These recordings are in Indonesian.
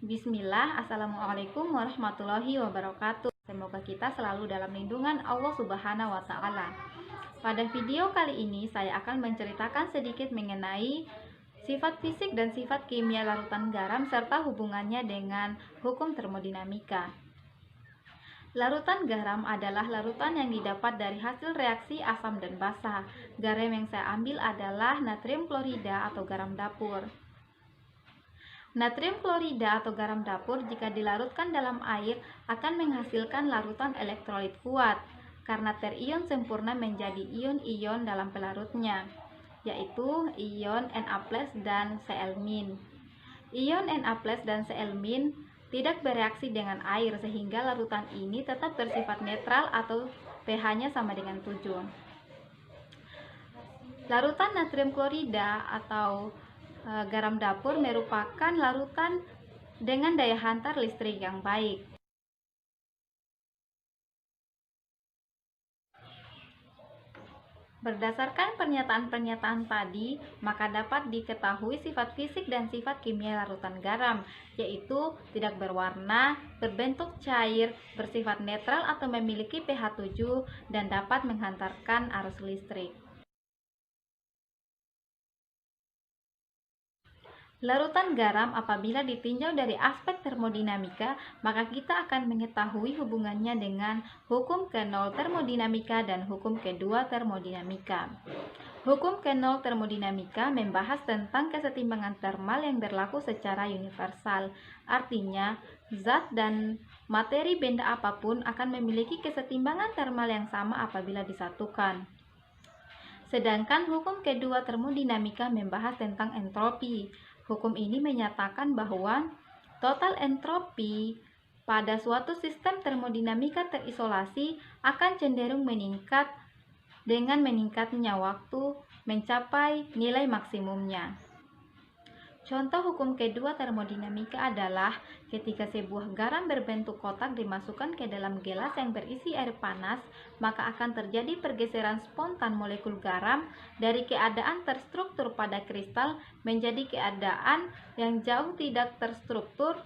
Bismillah, Assalamualaikum warahmatullahi wabarakatuh. Semoga kita selalu dalam lindungan Allah Subhanahu wa Ta'ala. Pada video kali ini, saya akan menceritakan sedikit mengenai sifat fisik dan sifat kimia larutan garam serta hubungannya dengan hukum termodinamika. Larutan garam adalah larutan yang didapat dari hasil reaksi asam dan basa. Garam yang saya ambil adalah natrium klorida atau garam dapur. Natrium klorida atau garam dapur jika dilarutkan dalam air akan menghasilkan larutan elektrolit kuat karena terion sempurna menjadi ion-ion dalam pelarutnya, yaitu ion Na+ dan Cl-. Ion Na+ dan Cl- tidak bereaksi dengan air sehingga larutan ini tetap bersifat netral atau pH-nya sama dengan 7. Larutan natrium klorida atau garam dapur merupakan larutan dengan daya hantar listrik yang baik. Berdasarkan pernyataan-pernyataan tadi, maka dapat diketahui sifat fisik dan sifat kimia larutan garam, yaitu tidak berwarna, berbentuk cair, bersifat netral atau memiliki pH 7, dan dapat menghantarkan arus listrik. Larutan garam apabila ditinjau dari aspek termodinamika, maka kita akan mengetahui hubungannya dengan hukum ke-0 termodinamika dan hukum ke-2 termodinamika. Hukum ke-0 termodinamika membahas tentang kesetimbangan termal yang berlaku secara universal. Artinya, zat dan materi benda apapun akan memiliki kesetimbangan termal yang sama apabila disatukan. Sedangkan hukum kedua termodinamika membahas tentang entropi. Hukum ini menyatakan bahwa total entropi pada suatu sistem termodinamika terisolasi akan cenderung meningkat dengan meningkatnya waktu mencapai nilai maksimumnya. Contoh hukum kedua termodinamika adalah ketika sebuah garam berbentuk kotak dimasukkan ke dalam gelas yang berisi air panas, maka akan terjadi pergeseran spontan molekul garam dari keadaan terstruktur pada kristal menjadi keadaan yang jauh tidak terstruktur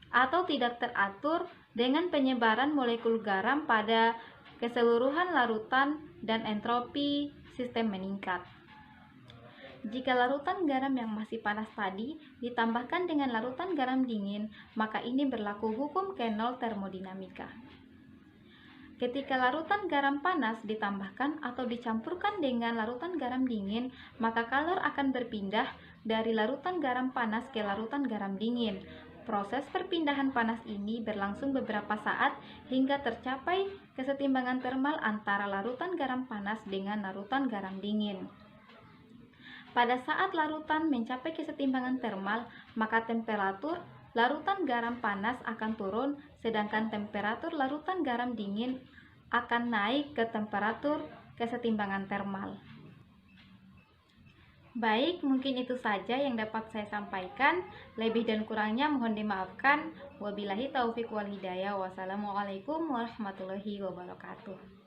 atau tidak teratur dengan penyebaran molekul garam pada keseluruhan larutan dan entropi sistem meningkat. Jika larutan garam yang masih panas tadi ditambahkan dengan larutan garam dingin, maka ini berlaku hukum ke-0 termodinamika. Ketika larutan garam panas ditambahkan atau dicampurkan dengan larutan garam dingin, maka kalor akan berpindah dari larutan garam panas ke larutan garam dingin. Proses perpindahan panas ini berlangsung beberapa saat hingga tercapai kesetimbangan termal antara larutan garam panas dengan larutan garam dingin. Pada saat larutan mencapai kesetimbangan termal, maka temperatur larutan garam panas akan turun, sedangkan temperatur larutan garam dingin akan naik ke temperatur kesetimbangan termal. Baik, mungkin itu saja yang dapat saya sampaikan. Lebih dan kurangnya mohon dimaafkan. Wabillahi taufiq wal hidayah. Wassalamualaikum warahmatullahi wabarakatuh.